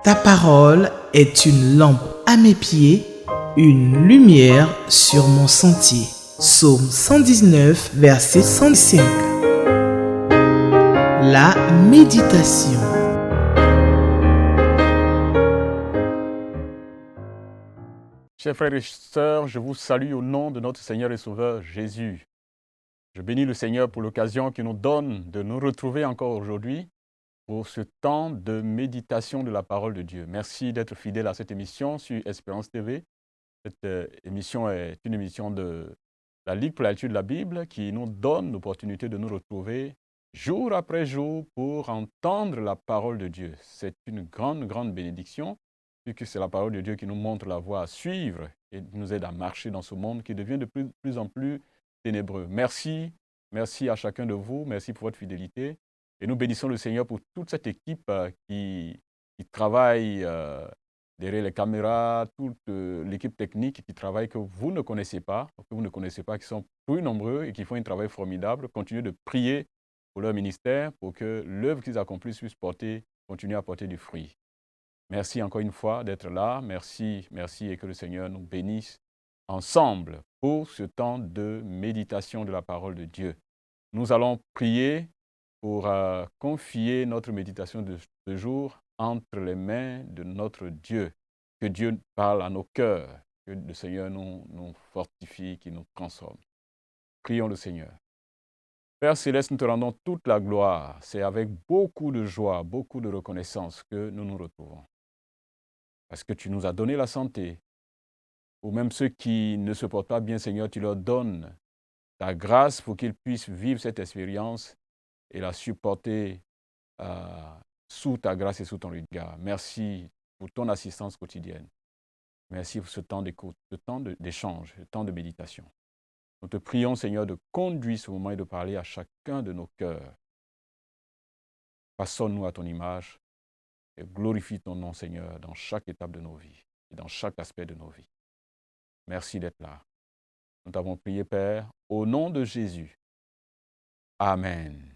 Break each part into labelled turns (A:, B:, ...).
A: Ta parole est une lampe à mes pieds, une lumière sur mon sentier. Psaume 119, verset 105. La méditation.
B: Chers frères et sœurs, je vous salue au nom de notre Seigneur et Sauveur Jésus. Je bénis le Seigneur pour l'occasion qu'il nous donne de nous retrouver encore aujourd'hui pour ce temps de méditation de la parole de Dieu. Merci d'être fidèle à cette émission sur Espérance TV. Cette émission est une émission de la Ligue pour la lecture de la Bible qui nous donne l'opportunité de nous retrouver jour après jour pour entendre la parole de Dieu. C'est une grande bénédiction puisque c'est la parole de Dieu qui nous montre la voie à suivre et nous aide à marcher dans ce monde qui devient de plus en plus ténébreux. Merci à chacun de vous, merci pour votre fidélité. Et nous bénissons le Seigneur pour toute cette équipe qui travaille derrière les caméras, toute l'équipe technique qui travaille, que vous ne connaissez pas, qui sont plus nombreux et qui font un travail formidable. Continuez de prier pour leur ministère, pour que l'œuvre qu'ils accomplissent puisse continuer à porter du fruit. Merci encore une fois d'être là. Merci et que le Seigneur nous bénisse ensemble pour ce temps de méditation de la parole de Dieu. Nous allons prier pour confier notre méditation de ce jour entre les mains de notre Dieu. Que Dieu parle à nos cœurs, que le Seigneur nous fortifie, qu'il nous transforme. Prions le Seigneur. Père Céleste, nous te rendons toute la gloire. C'est avec beaucoup de joie, beaucoup de reconnaissance que nous nous retrouvons. Parce que tu nous as donné la santé. Ou même ceux qui ne se portent pas bien, Seigneur, tu leur donnes ta grâce pour qu'ils puissent vivre cette expérience et la supporter sous ta grâce et sous ton regard. Merci pour ton assistance quotidienne. Merci pour ce temps d'écoute, ce temps d'échange, ce temps de méditation. Nous te prions, Seigneur, de conduire ce moment et de parler à chacun de nos cœurs. Façonne-nous à ton image et glorifie ton nom, Seigneur, dans chaque étape de nos vies et dans chaque aspect de nos vies. Merci d'être là. Nous t'avons prié, Père, au nom de Jésus. Amen.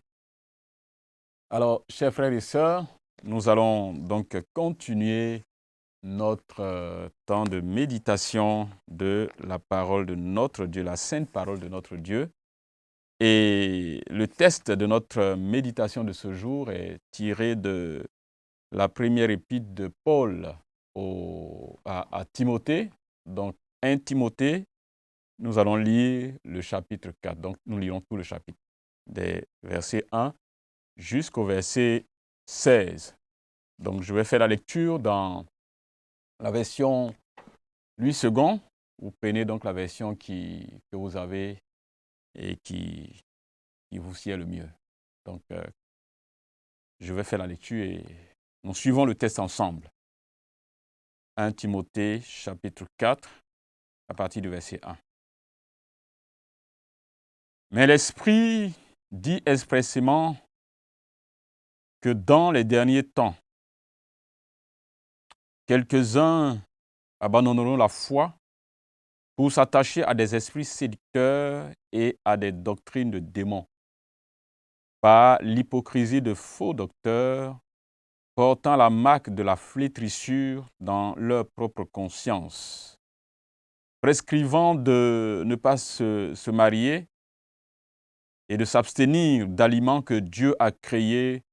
B: Alors, chers frères et sœurs, nous allons donc continuer notre temps de méditation de la parole de notre Dieu, la sainte parole de notre Dieu. Et le texte de notre méditation de ce jour est tiré de la première épître de Paul à Timothée. Donc, 1 Timothée, nous allons lire le chapitre 4. Donc, nous lirons tout le chapitre, des versets 1 jusqu'au verset 16. Donc, je vais faire la lecture dans la version Louis II. Vous prenez donc la version que vous avez et qui vous sied le mieux. Donc, je vais faire la lecture et nous suivons le texte ensemble. 1 Timothée, chapitre 4, à partir du verset 1. Mais l'Esprit dit expressément que dans les derniers temps, quelques-uns abandonneront la foi pour s'attacher à des esprits séducteurs et à des doctrines de démons, par l'hypocrisie de faux docteurs, portant la marque de la flétrissure dans leur propre conscience, prescrivant de ne pas se marier et de s'abstenir d'aliments que Dieu a créés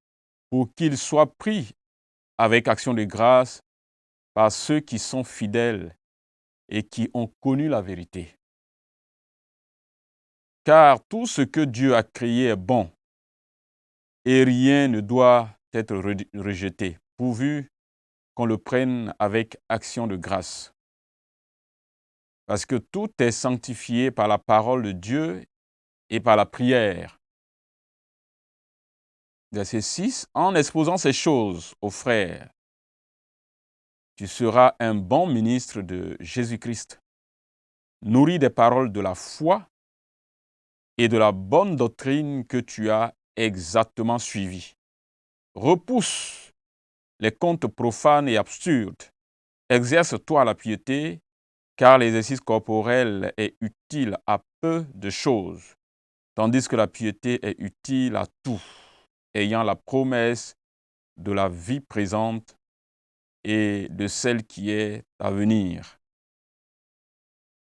B: pour qu'ils soient pris avec action de grâce par ceux qui sont fidèles et qui ont connu la vérité. Car tout ce que Dieu a créé est bon, et rien ne doit être rejeté, pourvu qu'on le prenne avec action de grâce. Parce que tout est sanctifié par la parole de Dieu et par la prière. Verset 6. En exposant ces choses aux frères, tu seras un bon ministre de Jésus-Christ, nourri des paroles de la foi et de la bonne doctrine que tu as exactement suivie. Repousse les contes profanes et absurdes. Exerce-toi la piété, car l'exercice corporel est utile à peu de choses, tandis que la piété est utile à tout, ayant la promesse de la vie présente et de celle qui est à venir.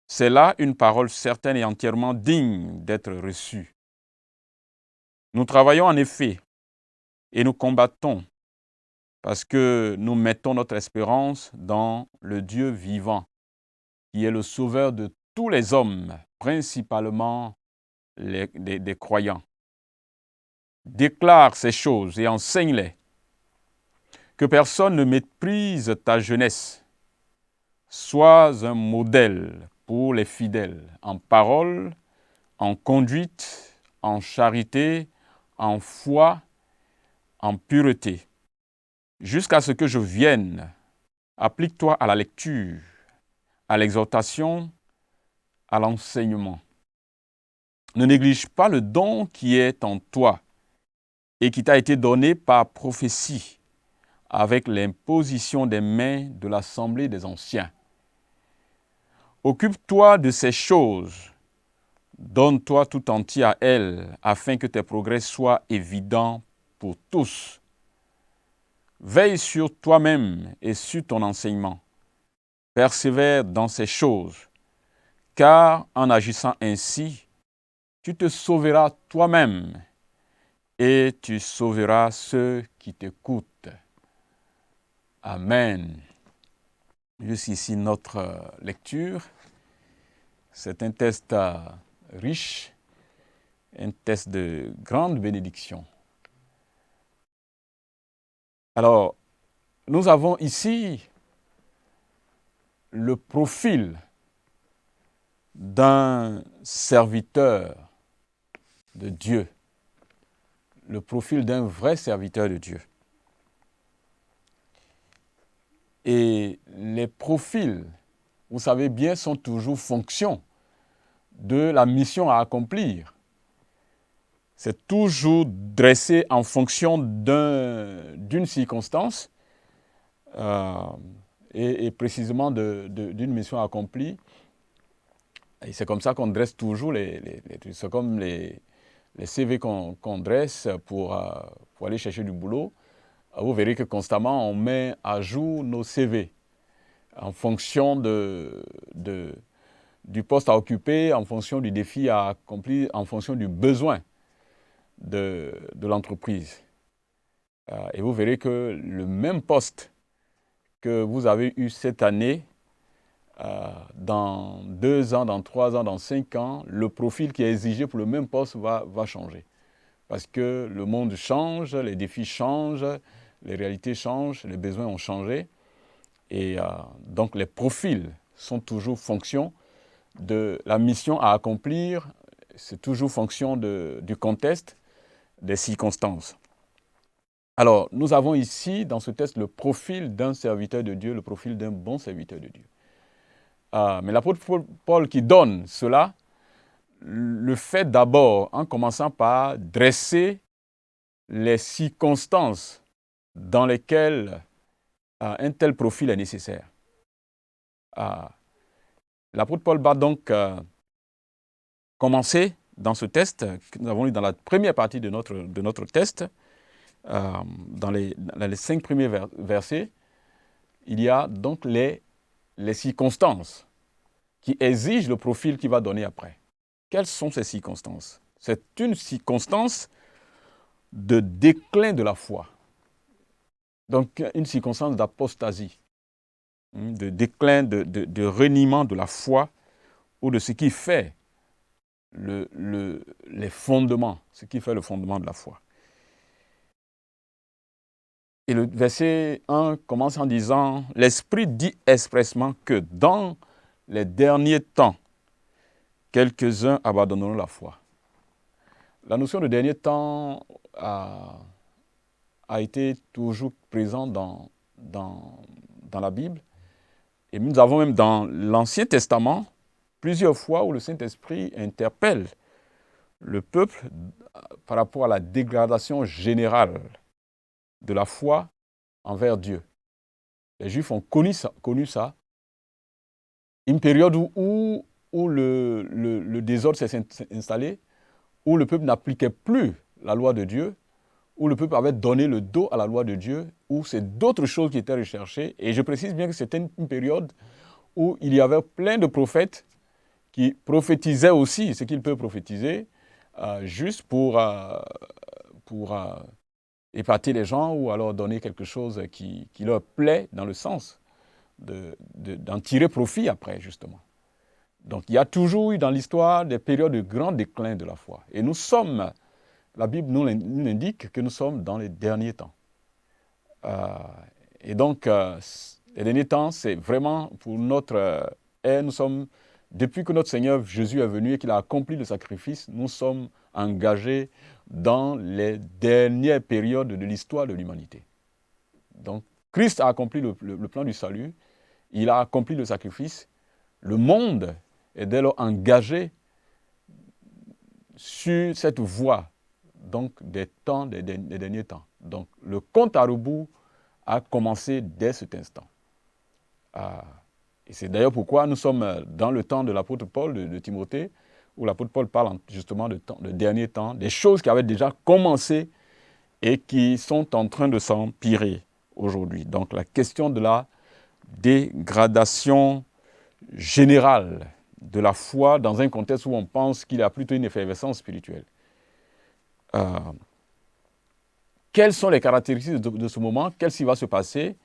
B: C'est là une parole certaine et entièrement digne d'être reçue. Nous travaillons en effet et nous combattons parce que nous mettons notre espérance dans le Dieu vivant, qui est le sauveur de tous les hommes, principalement des croyants. Déclare ces choses et enseigne-les. Que personne ne méprise ta jeunesse. Sois un modèle pour les fidèles, en parole, en conduite, en charité, en foi, en pureté. Jusqu'à ce que je vienne, applique-toi à la lecture, à l'exhortation, à l'enseignement. Ne néglige pas le don qui est en toi et qui t'a été donné par prophétie, avec l'imposition des mains de l'Assemblée des anciens. Occupe-toi de ces choses, donne-toi tout entier à elles, afin que tes progrès soient évidents pour tous. Veille sur toi-même et sur ton enseignement. Persévère dans ces choses, car en agissant ainsi, tu te sauveras toi-même et tu sauveras ceux qui t'écoutent. Amen. Jusqu'ici notre lecture. C'est un texte riche, un texte de grande bénédiction. Alors, nous avons ici le profil d'un serviteur de Dieu, le profil d'un vrai serviteur de Dieu. Et les profils, vous savez bien, sont toujours fonction de la mission à accomplir. C'est toujours dressé en fonction d'une circonstance et précisément d'une mission accomplie. Et c'est comme ça qu'on dresse toujours c'est comme les CV qu'on dresse pour aller chercher du boulot. Vous verrez que constamment on met à jour nos CV en fonction du poste à occuper, en fonction du défi à accomplir, en fonction du besoin de l'entreprise. Et vous verrez que le même poste que vous avez eu cette année, dans 2 ans, dans 3 ans, dans 5 ans, le profil qui est exigé pour le même poste va changer. Parce que le monde change, les défis changent, les réalités changent, les besoins ont changé. Et donc les profils sont toujours fonction de la mission à accomplir, c'est toujours fonction du contexte, des circonstances. Alors, nous avons ici, dans ce texte, le profil d'un serviteur de Dieu, le profil d'un bon serviteur de Dieu. Mais l'apôtre Paul qui donne cela, le fait d'abord en commençant par dresser les circonstances dans lesquelles un tel profil est nécessaire. L'apôtre Paul va donc commencer dans ce texte que nous avons lu dans la première partie de notre texte, dans les 5 premiers versets, il y a donc les circonstances qui exigent le profil qu'il va donner après. Quelles sont ces circonstances? C'est une circonstance de déclin de la foi. Donc, une circonstance d'apostasie, de déclin, de reniement de la foi ou de ce qui fait les fondements, ce qui fait le fondement de la foi. Et le verset 1 commence en disant « L'Esprit dit expressement que dans les derniers temps, quelques-uns abandonneront la foi. » La notion de dernier temps a été toujours présente dans la Bible. Et nous avons même dans l'Ancien Testament plusieurs fois où le Saint-Esprit interpelle le peuple par rapport à la dégradation générale de la foi envers Dieu. Les Juifs ont connu ça. Une période où le désordre s'est installé, où le peuple n'appliquait plus la loi de Dieu, où le peuple avait donné le dos à la loi de Dieu, où c'est d'autres choses qui étaient recherchées. Et je précise bien que c'était une période où il y avait plein de prophètes qui prophétisaient aussi ce qu'ils peuvent prophétiser, juste pour épater les gens ou alors donner quelque chose qui leur plaît dans le sens d'en tirer profit après, justement. Donc il y a toujours eu dans l'histoire des périodes de grand déclin de la foi. Et nous sommes, la Bible nous indique que nous sommes dans les derniers temps. Et donc, les derniers temps, c'est vraiment pour notre ère, nous sommes, depuis que notre Seigneur Jésus est venu et qu'il a accompli le sacrifice, nous sommes engagés dans les dernières périodes de l'histoire de l'humanité. Donc, Christ a accompli le plan du salut, il a accompli le sacrifice, le monde est dès lors engagé sur cette voie, donc des temps, des derniers temps. Donc, le compte à rebours a commencé dès cet instant. Et c'est d'ailleurs pourquoi nous sommes dans le temps de l'apôtre Paul, de Timothée, où l'apôtre Paul parle justement de derniers temps, des choses qui avaient déjà commencé et qui sont en train de s'empirer aujourd'hui. Donc la question de la dégradation générale de la foi dans un contexte où on pense qu'il y a plutôt une effervescence spirituelle. Quelles sont les caractéristiques de ce moment? Qu'est-ce qui va se passer?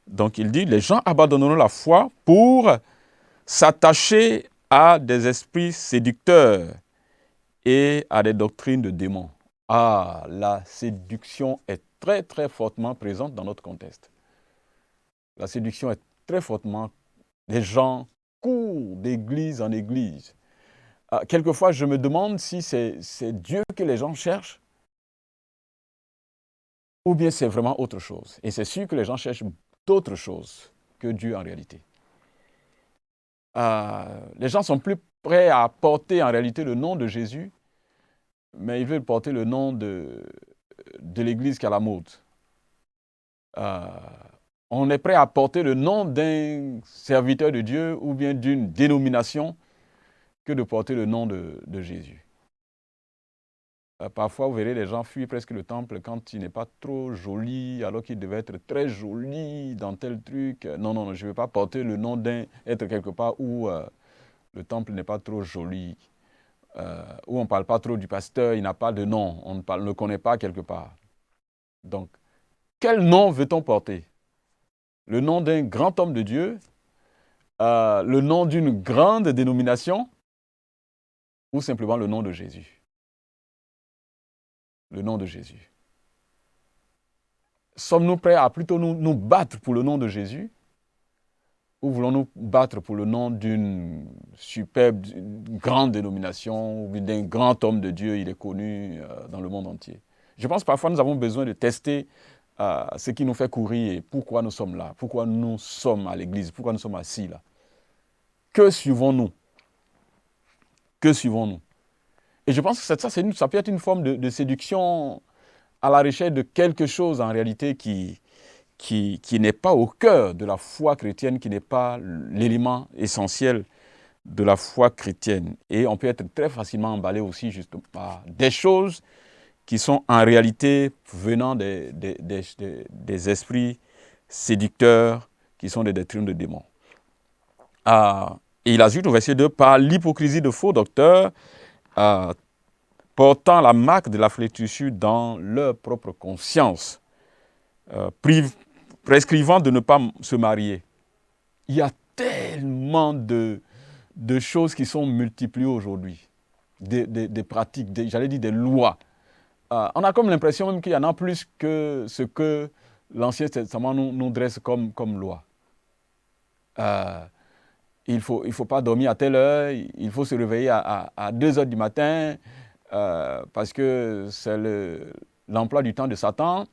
B: Donc il dit, les gens abandonneront la foi pour s'attacher à des esprits séducteurs et à des doctrines de démons. La séduction est très très fortement présente dans notre contexte. La séduction est très fortement... Les gens courent d'église en église. Quelquefois, je me demande si c'est Dieu que les gens cherchent ou bien c'est vraiment autre chose. Et c'est sûr que les gens cherchent d'autres choses que Dieu en réalité. Les gens sont plus prêts à porter en réalité le nom de Jésus, mais ils veulent porter le nom de l'église qui est à la mode. On est prêt à porter le nom d'un serviteur de Dieu ou bien d'une dénomination que de porter le nom de Jésus. Parfois, vous verrez, les gens fuient presque le temple quand il n'est pas trop joli, alors qu'il devait être très joli dans tel truc. Non, je ne veux pas porter le nom être quelque part où le temple n'est pas trop joli, où on ne parle pas trop du pasteur, il n'a pas de nom, on ne connaît pas quelque part. Donc, quel nom veut-on porter? Le nom d'un grand homme de Dieu, le nom d'une grande dénomination, ou simplement le nom de Jésus? Le nom de Jésus. Sommes-nous prêts à plutôt nous battre pour le nom de Jésus, ou voulons-nous battre pour le nom d'une superbe, grande dénomination, ou d'un grand homme de Dieu, il est connu dans le monde entier? Je pense que parfois nous avons besoin de tester ce qui nous fait courir et pourquoi nous sommes là, pourquoi nous sommes à l'église, pourquoi nous sommes assis là. Que suivons-nous? Que suivons-nous? Et je pense que ça peut être une forme de séduction à la recherche de quelque chose en réalité qui n'est pas au cœur de la foi chrétienne, qui n'est pas l'élément essentiel de la foi chrétienne. Et on peut être très facilement emballé aussi justement par des choses qui sont en réalité venant des esprits séducteurs, qui sont des doctrines de démons. Et il ajoute au verset 2, par l'hypocrisie de faux docteurs, portant la marque de la flétrissure dans leur propre conscience, prescrivant de ne pas se marier. Il y a tellement de choses qui sont multipliées aujourd'hui, des pratiques, j'allais dire des lois. On a comme l'impression même qu'il y en a plus que ce que l'Ancien Testament nous dresse comme loi. Il faut pas dormir à telle heure, il faut se réveiller à 2 heures du matin, parce que c'est l'emploi du temps de Satan.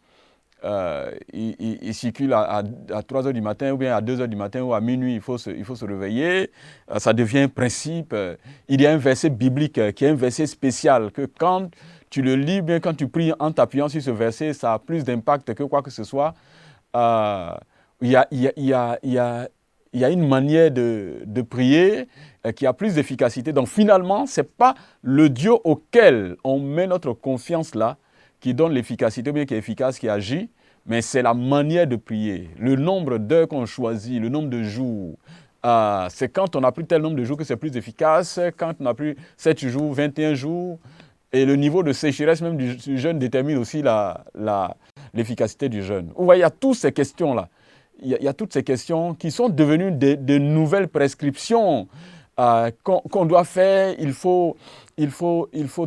B: Il circule à 3 heures du matin ou bien à 2 heures du matin ou à minuit, il faut se réveiller. Ça devient un principe. Il y a un verset biblique qui est un verset spécial que quand tu le lis, bien quand tu pries en t'appuyant sur ce verset, ça a plus d'impact que quoi que ce soit. Il y a une manière de prier qui a plus d'efficacité. Donc finalement, ce n'est pas le Dieu auquel on met notre confiance là qui donne l'efficacité, ou bien qui est efficace, qui agit, mais c'est la manière de prier, le nombre d'heures qu'on choisit, le nombre de jours. C'est quand on n'a plus tel nombre de jours que c'est plus efficace, quand on n'a plus 7 jours, 21 jours, et le niveau de sécheresse même du jeûne détermine aussi l'efficacité du jeûne. Vous voyez, il y a toutes ces questions-là. Il y a toutes ces questions qui sont devenues de nouvelles prescriptions qu'on doit faire. Il faut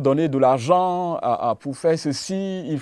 B: donner de l'argent pour faire ceci.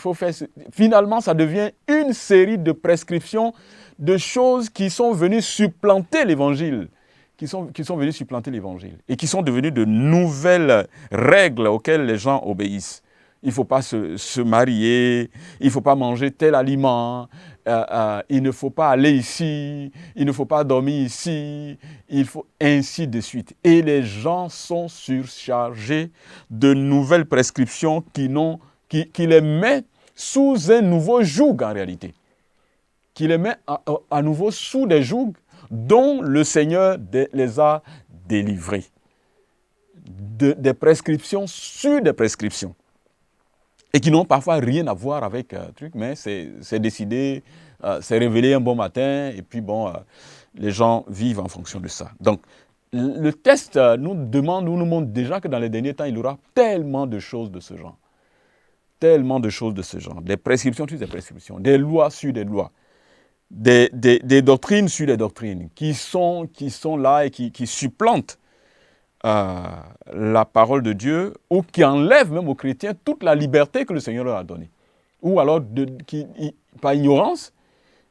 B: Finalement, ça devient une série de prescriptions de choses qui sont venues supplanter l'Évangile. Qui sont venues supplanter l'Évangile et qui sont devenues de nouvelles règles auxquelles les gens obéissent. Il ne faut pas se marier, il ne faut pas manger tel aliment, il ne faut pas aller ici, il ne faut pas dormir ici, il faut ainsi de suite. Et les gens sont surchargés de nouvelles prescriptions qui les mettent sous un nouveau joug en réalité. Qui les met à nouveau sous des jougs dont le Seigneur les a délivrés. Des prescriptions sur des prescriptions. Et qui n'ont parfois rien à voir avec un truc, mais c'est décidé, c'est révélé un bon matin, et puis bon, les gens vivent en fonction de ça. Donc, le test nous montre déjà que dans les derniers temps, il y aura tellement de choses de ce genre. Tellement de choses de ce genre. Des prescriptions sur des prescriptions, des lois sur des lois. Des doctrines sur des doctrines qui sont là et qui supplantent la parole de Dieu ou qui enlèvent même aux chrétiens toute la liberté que le Seigneur leur a donnée. Ou alors, par ignorance,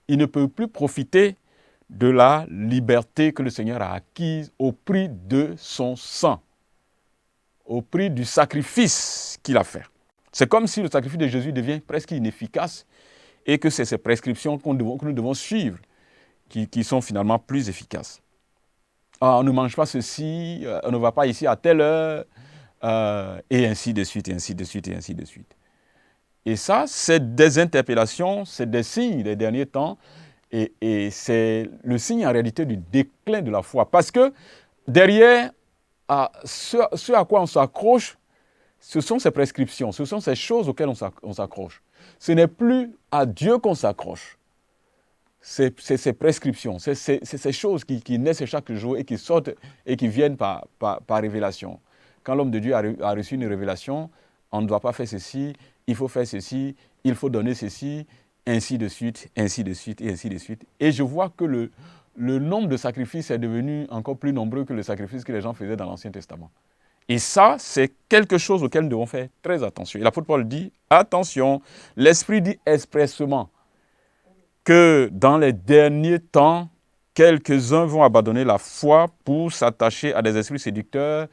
B: ils ne peuvent plus profiter de la liberté que le Seigneur a acquise au prix de son sang, au prix du sacrifice qu'il a fait. C'est comme si le sacrifice de Jésus devient presque inefficace et que c'est ces prescriptions que nous devons suivre qui sont finalement plus efficaces. On ne mange pas ceci, on ne va pas ici à telle heure, et ainsi de suite, et ainsi de suite, et ainsi de suite. Et ça, c'est des interpellations, c'est des signes des derniers temps, et c'est le signe en réalité du déclin de la foi. Parce que derrière, ce à quoi on s'accroche, ce sont ces prescriptions, ce sont ces choses auxquelles on s'accroche. Ce n'est plus à Dieu qu'on s'accroche. C'est ces prescriptions, c'est ces choses qui naissent chaque jour et qui sortent et qui viennent par révélation. Quand l'homme de Dieu a reçu une révélation, on ne doit pas faire ceci, il faut faire ceci, il faut donner ceci, ainsi de suite, ainsi de suite, et ainsi de suite. Et je vois que le nombre de sacrifices est devenu encore plus nombreux que le sacrifice que les gens faisaient dans l'Ancien Testament. Et ça, c'est quelque chose auquel nous devons faire très attention. Et l'apôtre Paul dit, attention, l'Esprit dit expressement que dans les derniers temps, quelques-uns vont abandonner la foi pour s'attacher à des esprits séducteurs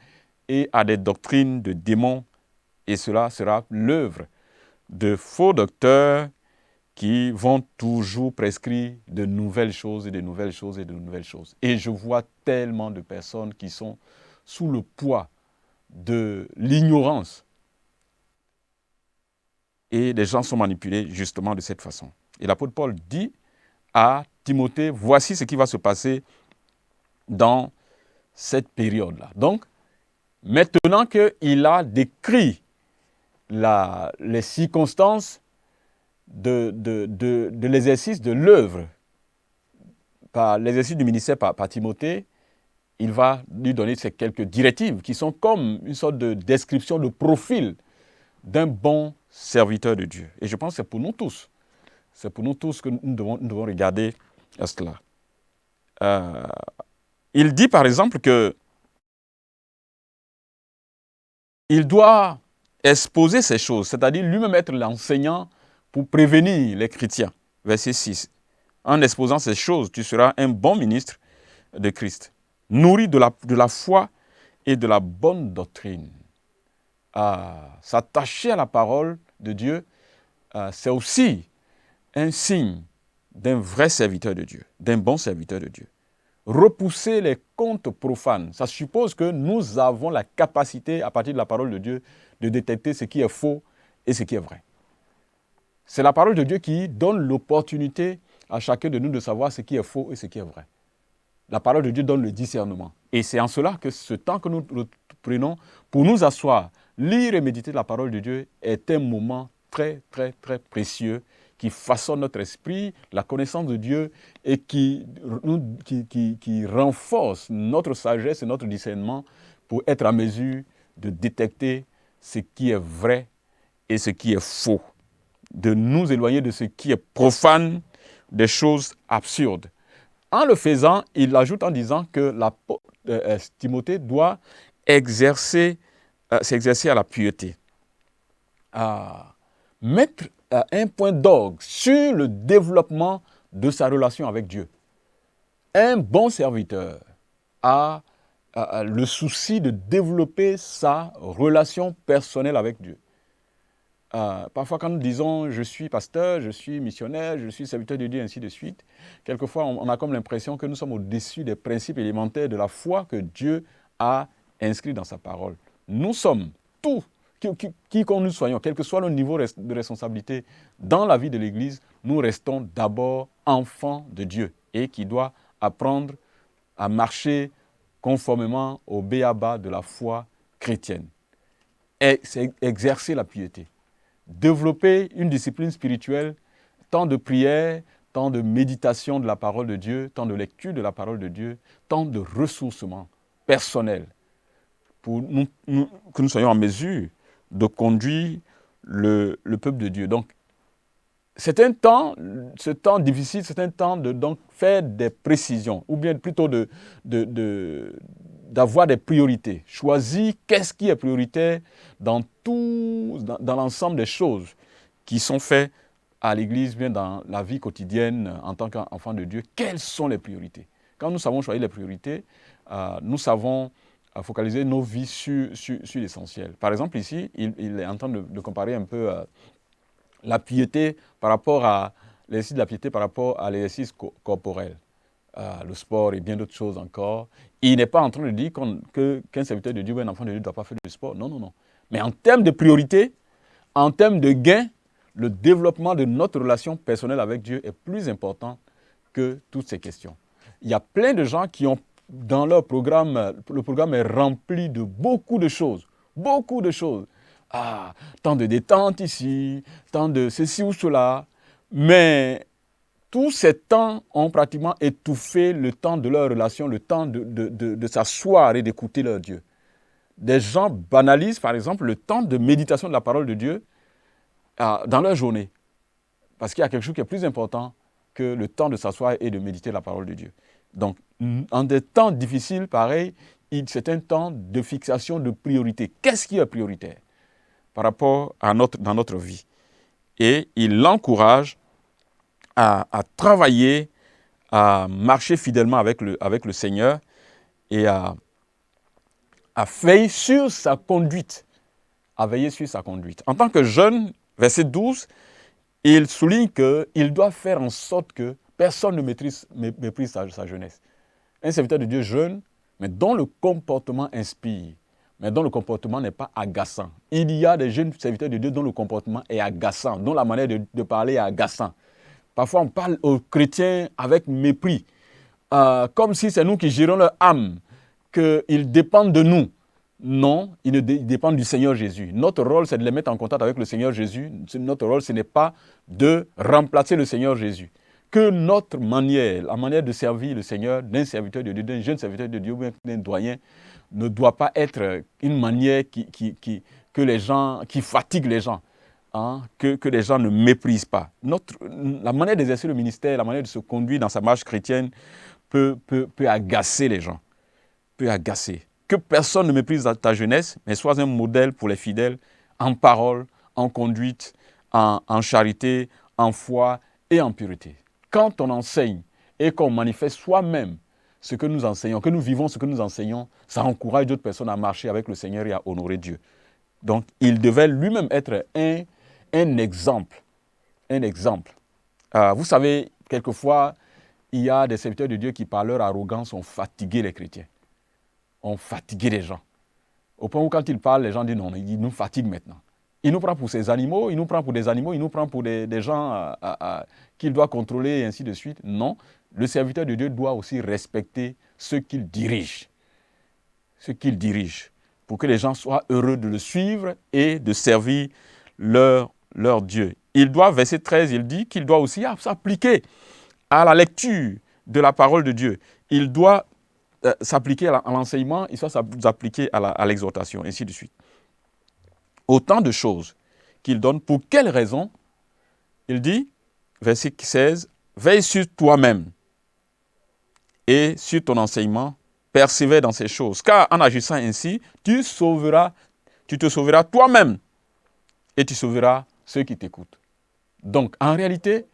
B: et à des doctrines de démons. Et cela sera l'œuvre de faux docteurs qui vont toujours prescrire de nouvelles choses et de nouvelles choses et de nouvelles choses. Et je vois tellement de personnes qui sont sous le poids de l'ignorance. Et les gens sont manipulés justement de cette façon. Et l'apôtre Paul dit à Timothée, voici ce qui va se passer dans cette période-là. Donc, maintenant qu'il a décrit les circonstances de l'exercice de l'œuvre, par l'exercice du ministère par Timothée, il va lui donner ces quelques directives qui sont comme une sorte de description de profil d'un bon serviteur de Dieu. Et je pense que c'est pour nous tous. C'est pour nous tous que nous devons regarder à cela. Il dit par exemple que il doit exposer ces choses, c'est-à-dire lui-même être l'enseignant pour prévenir les chrétiens. Verset 6. En exposant ces choses, tu seras un bon ministre de Christ, nourri de la foi et de la bonne doctrine. S'attacher à la parole de Dieu, c'est aussi un signe d'un vrai serviteur de Dieu, d'un bon serviteur de Dieu. Repousser les contes profanes, ça suppose que nous avons la capacité, à partir de la parole de Dieu, de détecter ce qui est faux et ce qui est vrai. C'est la parole de Dieu qui donne l'opportunité à chacun de nous de savoir ce qui est faux et ce qui est vrai. La parole de Dieu donne le discernement. Et c'est en cela que ce temps que nous prenons pour nous asseoir, lire et méditer la parole de Dieu est un moment très, très, très précieux qui façonne notre esprit, la connaissance de Dieu et qui renforce notre sagesse et notre discernement pour être en mesure de détecter ce qui est vrai et ce qui est faux, de nous éloigner de ce qui est profane, des choses absurdes. En le faisant, il ajoute en disant que Timothée doit s'exercer à la piété, à mettre un point d'orgue sur le développement de sa relation avec Dieu. Un bon serviteur a le souci de développer sa relation personnelle avec Dieu. Parfois, quand nous disons « je suis pasteur, je suis missionnaire, je suis serviteur de Dieu », ainsi de suite, quelquefois, on a comme l'impression que nous sommes au-dessus des principes élémentaires de la foi que Dieu a inscrits dans sa parole. Nous sommes tous, qui que nous soyons, quel que soit le niveau de responsabilité dans la vie de l'Église, nous restons d'abord enfants de Dieu et qui doit apprendre à marcher conformément au b.a.-ba de la foi chrétienne. Et c'est exercer la piété. Développer une discipline spirituelle, tant de prière, tant de méditation de la parole de Dieu, tant de lecture de la parole de Dieu, tant de ressourcement personnel pour que nous soyons en mesure de conduire le peuple de Dieu. Donc, c'est un temps, ce temps difficile, c'est un temps de donc faire des précisions, ou bien plutôt d'avoir des priorités. Choisir qu'est-ce qui est prioritaire dans l'ensemble des choses qui sont faites à l'Église, bien dans la vie quotidienne en tant qu'enfant de Dieu. Quelles sont les priorités? Quand nous savons choisir les priorités, nous savons focaliser nos vies sur l'essentiel. Par exemple, ici, il est en train de comparer un peu la piété par rapport à l'exercice de la piété par rapport à l'exercice corporel, le sport et bien d'autres choses encore. Il n'est pas en train de dire qu'un serviteur de Dieu ou un enfant de Dieu ne doit pas faire du sport. Non, non, non. Mais en termes de priorité, en termes de gain, le développement de notre relation personnelle avec Dieu est plus important que toutes ces questions. Il y a plein de gens qui ont, dans leur programme, le programme est rempli de beaucoup de choses. Beaucoup de choses. Tant de détente ici, tant de ceci ou cela. Mais tous ces temps ont pratiquement étouffé le temps de leur relation, le temps de s'asseoir et d'écouter leur Dieu. Des gens banalisent, par exemple, le temps de méditation de la parole de Dieu dans leur journée. Parce qu'il y a quelque chose qui est plus important que le temps de s'asseoir et de méditer la parole de Dieu. Donc, en des temps difficiles, pareil, c'est un temps de fixation de priorité. Qu'est-ce qui est prioritaire par rapport dans notre vie? Et il l'encourage à travailler, à marcher fidèlement avec le Seigneur et à veiller sur sa conduite. À veiller sur sa conduite. En tant que jeune, verset 12, il souligne qu'il doit faire en sorte que personne ne méprise sa jeunesse. Un serviteur de Dieu jeune, mais dont le comportement inspire, mais dont le comportement n'est pas agaçant. Il y a des jeunes serviteurs de Dieu dont le comportement est agaçant, dont la manière de parler est agaçant. Parfois, on parle aux chrétiens avec mépris, comme si c'est nous qui gérons leur âme, qu'ils dépendent de nous. Non, ils dépendent du Seigneur Jésus. Notre rôle, c'est de les mettre en contact avec le Seigneur Jésus. Notre rôle, ce n'est pas de remplacer le Seigneur Jésus. Que notre manière, la manière de servir le Seigneur d'un serviteur de Dieu, d'un jeune serviteur de Dieu, d'un doyen, ne doit pas être une manière qui fatigue les gens, hein, que les gens ne méprisent pas. La manière d'exercer le ministère, la manière de se conduire dans sa marche chrétienne peut agacer les gens, peut agacer. Que personne ne méprise ta jeunesse, mais sois un modèle pour les fidèles en parole, en conduite, en charité, en foi et en pureté. Quand on enseigne et qu'on manifeste soi-même ce que nous enseignons, que nous vivons ce que nous enseignons, ça encourage d'autres personnes à marcher avec le Seigneur et à honorer Dieu. Donc, il devait lui-même être un exemple. Un exemple. Vous savez, quelquefois, il y a des serviteurs de Dieu qui, par leur arrogance, ont fatigué les chrétiens. Ont fatigué les gens. Au point où, quand ils parlent, les gens disent non, il nous fatigue maintenant. Il nous prend pour ses animaux, il nous prend pour des animaux, il nous prend pour des gens qu'il doit contrôler et ainsi de suite. Non, le serviteur de Dieu doit aussi respecter ceux qu'il dirige. Ceux qu'il dirige. Pour que les gens soient heureux de le suivre et de servir leur leur Dieu. Il doit, verset 13, il dit qu'il doit aussi s'appliquer à la lecture de la parole de Dieu. Il doit s'appliquer à l'enseignement, il doit s'appliquer à l'exhortation, ainsi de suite. Autant de choses qu'il donne. Pour quelles raisons? Il dit, verset 16, « Veille sur toi-même et sur ton enseignement, persévère dans ces choses. Car en agissant ainsi, tu te sauveras toi-même et tu sauveras ceux qui t'écoutent. » Donc, en réalité,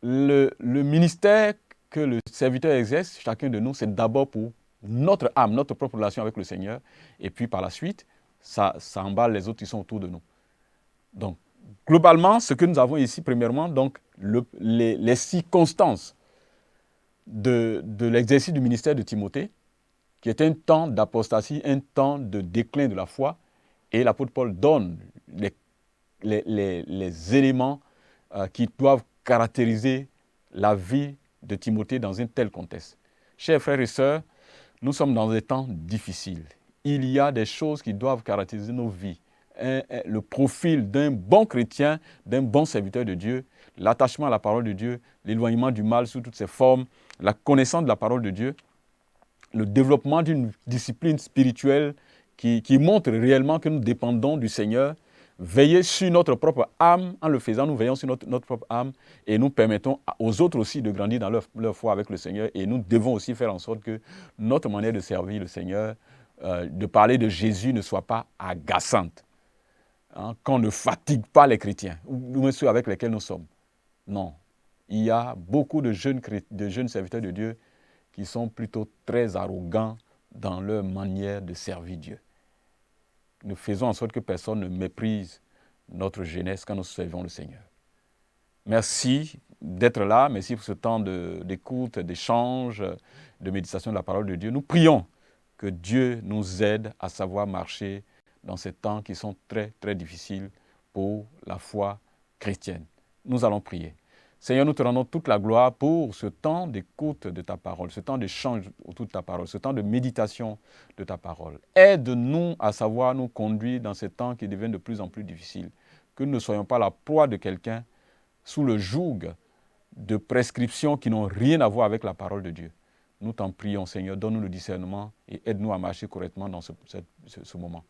B: le ministère que le serviteur exerce, chacun de nous, c'est d'abord pour notre âme, notre propre relation avec le Seigneur. Et puis, par la suite, ça emballe les autres qui sont autour de nous. Donc, globalement, ce que nous avons ici, premièrement, donc, les circonstances de l'exercice du ministère de Timothée, qui est un temps d'apostasie, un temps de déclin de la foi, et l'apôtre Paul donne les éléments qui doivent caractériser la vie de Timothée dans un tel contexte. Chers frères et sœurs, nous sommes dans des temps difficiles. Il y a des choses qui doivent caractériser nos vies. Le profil d'un bon chrétien, d'un bon serviteur de Dieu, l'attachement à la parole de Dieu, l'éloignement du mal sous toutes ses formes, la connaissance de la parole de Dieu, le développement d'une discipline spirituelle qui montre réellement que nous dépendons du Seigneur, veiller sur notre propre âme. En le faisant, nous veillons sur notre propre âme et nous permettons aux autres aussi de grandir dans leur foi avec le Seigneur. Et nous devons aussi faire en sorte que notre manière de servir le Seigneur, de parler de Jésus ne soit pas agaçante. Qu'on ne fatigue pas les chrétiens, ou ceux avec lesquels nous sommes. Non. Il y a beaucoup de jeunes serviteurs de Dieu qui sont plutôt très arrogants dans leur manière de servir Dieu. Nous faisons en sorte que personne ne méprise notre jeunesse quand nous servons le Seigneur. Merci d'être là, merci pour ce temps d'écoute, d'échange, de méditation de la parole de Dieu. Nous prions que Dieu nous aide à savoir marcher dans ces temps qui sont très, très difficiles pour la foi chrétienne. Nous allons prier. Seigneur, nous te rendons toute la gloire pour ce temps d'écoute de ta parole, ce temps d'échange autour de ta parole, ce temps de méditation de ta parole. Aide-nous à savoir nous conduire dans ces temps qui deviennent de plus en plus difficiles, que nous ne soyons pas la proie de quelqu'un sous le joug de prescriptions qui n'ont rien à voir avec la parole de Dieu. Nous t'en prions, Seigneur, donne-nous le discernement et aide-nous à marcher correctement dans ce moment.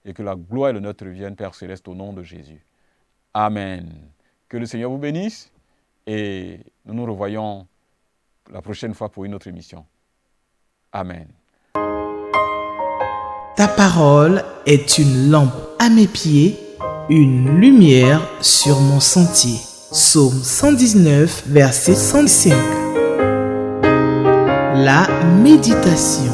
B: Et que la gloire et l'honneur te reviennent, Père Céleste, au nom de Jésus. Amen. Que le Seigneur vous bénisse et nous nous revoyons la prochaine fois pour une autre émission. Amen.
A: Ta parole est une lampe à mes pieds, une lumière sur mon sentier. Psaume 119, verset 105. La méditation.